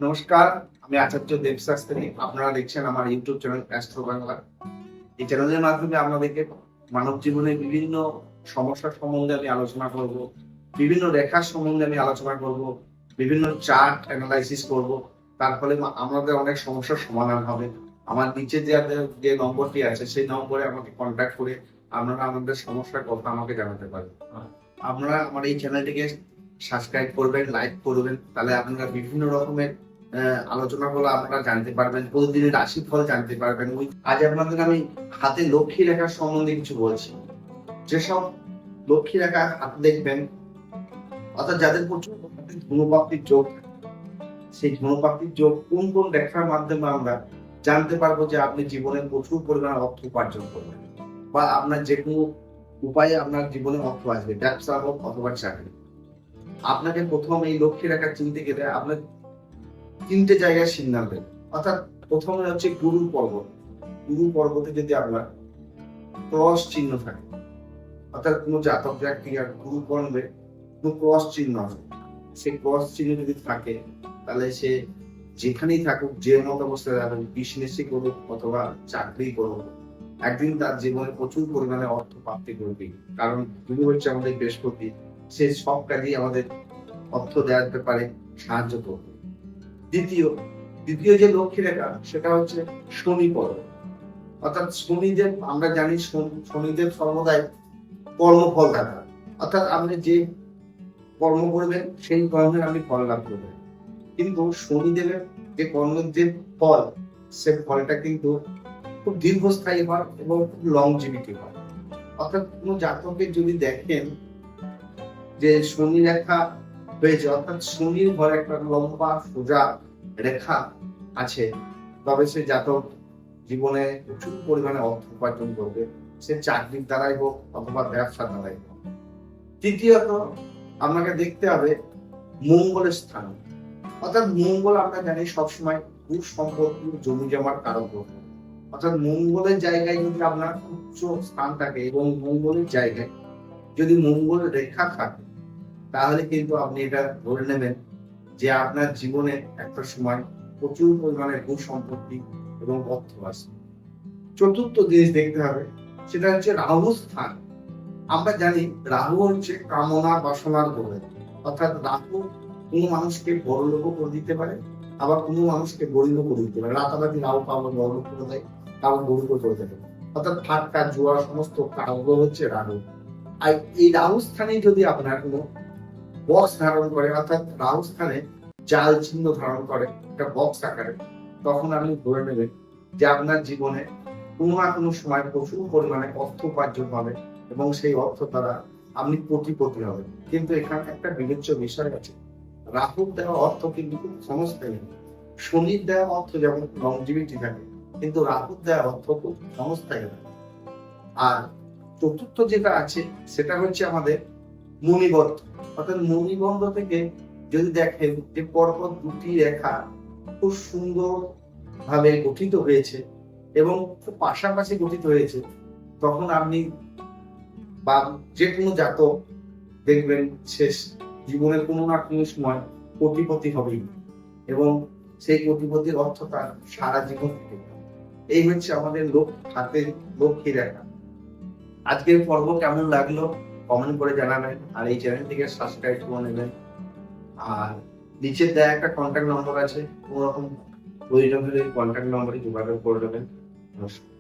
নমস্কার, আমি আচার্য দেবশাস্ত্রী। আপনারা দেখছেন আমার ইউটিউব চ্যানেল অ্যাস্ট্রো বাংলা। এই চ্যানেলের মাধ্যমে আপনাদেরকে মানব জীবনের বিভিন্ন সমস্যার সম্বন্ধে আমি আলোচনা করব, বিভিন্ন রেখার সম্বন্ধে আমি আলোচনা করব, বিভিন্ন চার্ট অ্যানালাইসিস করব। তার ফলে আমাদের অনেক সমস্যার সমাধান হবে। আমার নিচে যে নম্বরটি আছে সেই নম্বরে আমাকে কন্ট্যাক্ট করে আপনারা আমাদের সমস্যার কথা আমাকে জানাতে পারেন। আপনারা আমার এই চ্যানেলটিকে সাবস্ক্রাইব করবেন, লাইক করবেন, তাহলে আপনারা বিভিন্ন রকমের আলোচনাগুলো আপনারা জানতে পারবেন, প্রতিদিনের রাশিফল জানতে পারবেন। আজ আপনাদের আমি হাতে লক্ষ্মী রেখার সম্বন্ধে কিছু বলছি। যেসব লক্ষ্মী রেখা হাত দেখবেন, অর্থাৎ যাদের প্রচুর ধনুপ্রাপ্তির যোগ, সেই ধনুপ্রাপ্তির যোগ কোন কোন রেখার মাধ্যমে আমরা জানতে পারবো যে আপনি জীবনে প্রচুর পরিমাণে অর্থ উপার্জন করবেন, বা আপনার যে কোনো উপায়ে আপনার জীবনে অর্থ আসবে, ব্যবসা হোক অথবা চাকরি। আপনাকে প্রথম এই লক্ষ্মী রেখা চিনতে গেলে আপনার তিনটে জায়গায় সিগন্যাল দেবে। অর্থাৎ প্রথমে হচ্ছে গুরু পর্বত। গুরু পর্বতে যদি আপনার ক্রস চিহ্ন থাকে, অর্থাৎ কোনো জাতক ব্যক্তি আর গুরু পর্বে কোনো ক্রস চিহ্ন আছে, সেই ক্রস চিহ্ন যদি থাকে তাহলে সে যেখানেই থাকুক, যে মত অবস্থায় থাকুক, বিজনেসই করুক অথবা চাকরি করুক, একদিন তার জীবনে প্রচুর পরিমাণে অর্থ প্রাপ্তি করবে। কারণ গুরু হচ্ছে আমাদের বৃহস্পতি, সে সব কাজেই আমাদের অর্থ দেওয়ার ব্যাপারে সাহায্য করবে। দ্বিতীয় দ্বিতীয় যে লক্ষ্মী রেখা সেটা হচ্ছে শনি পর্বত। অর্থাৎ শনিদেব, আমরা জানি শনিদেব সর্বদাই কর্মফল দাতা। অর্থাৎ আপনি যে কর্ম করবেন সেই কর্মের আপনি ফল লাভ করবেন। কিন্তু শনিদেবের যে কর্মের যে ফল, সে ফলটা কিন্তু খুব দীর্ঘস্থায়ী হয় এবং খুব লংজিভিটি হয়। অর্থাৎ কোনো জাতকের যদি দেখেন যে শনি রেখা হয়েছে, অর্থাৎ শনির ঘরে একটা লম্বা সোজা রেখা আছে, তবে সে জাতক জীবনে প্রচুর পরিমাণে অর্থ উপার্জন করবে, সে চাকরির দ্বারাই হোক অথবা ব্যবসার দ্বারাই হোক। তৃতীয়ত আপনাকে দেখতে হবে মঙ্গলের স্থান। অর্থাৎ মঙ্গল আমরা জানি সবসময় ভূ সম্পত্তি জমি জমার কারক গ্রহ। অর্থাৎ মঙ্গলের জায়গায় যদি আপনার উচ্চ স্থান থাকে এবং মঙ্গলের জায়গায় যদি মঙ্গল রেখা থাকে, তাহলে কিন্তু আপনি এটা ধরে নেবেন যে আপনার জীবনে একটা সময় প্রচুর পরিমাণে ভূ সম্পত্তি এবং অর্থ আসবে। চতুর্থ জিনিস দেখতে হবে, সেটা হচ্ছে রাহু স্থান। আমরা জানি রাহু হচ্ছে কামনা বাসনার গ্রহ। অর্থাৎ রাহু কোনো মানুষকে বড় লোক করে দিতে পারে, আবার কোনো মানুষকে গরিব করে দিতে পারে। রাতারাতি রাহু কাউকে বড় লোক করে দেয়, কাউকে গরিব করে দেবে। অর্থাৎ ফাটকা জোয়া সমস্ত কারক হচ্ছে রাহু। আর এই রাহু স্থানে যদি আপনার কোনো বক্স ধারণ করে, অর্থাৎ রাহু স্থানে জাল চিহ্ন ধারণ করে একটা বক্স আকারে, তখন আপনি ধরে নেবেন যে আপনার জীবনে কোনো না কোনো সময় প্রচুর পরিমাণে অর্থ উপার্জন হবে এবং সেই অর্থ দ্বারা আপনি কোটিপতি হবেন। কিন্তু এখানে একটা বিবেচ্য বিষয় আছে, রাহুর দেওয়া অর্থ কিন্তু খুব ক্ষণস্থায়ী। শনির দেওয়া অর্থ যেমন লংজিভিটি থাকে, কিন্তু রাহুর দেওয়া অর্থ খুব ক্ষণস্থায়ী হয়। আর চতুর্থ যেটা আছে সেটা হচ্ছে আমাদের মণিবন্ধ। অর্থাৎ মণিবন্ধ থেকে যদি দেখেন যে পরপর দুটি রেখা খুব সুন্দর ভাবে গঠিত হয়েছে এবং খুব পাশাপাশি গঠিত হয়েছে, তখন আপনি বা যে কোনো জাতক দেখবেন শেষ জীবনের কোনো না কোনো সময় কোটিপতি হবেই, এবং সেই কোটিপতির অর্থ তার সারা জীবন থেকে। এই হচ্ছে আমাদের হাতে লক্ষ্মী রেখা। আজকের পর্ব কেমন লাগলো কমেন্ট করে জানাবেন, আর এই চ্যানেলটিকে সাবস্ক্রাইব করে নেবেন। আর নিচে দেয়া একটা কন্ট্যাক্ট নম্বর আছে, কোনো রকম প্রয়োজন হলে কন্ট্যাক্ট নম্বরে যোগাযোগ করে নেবেন। নমস্কার।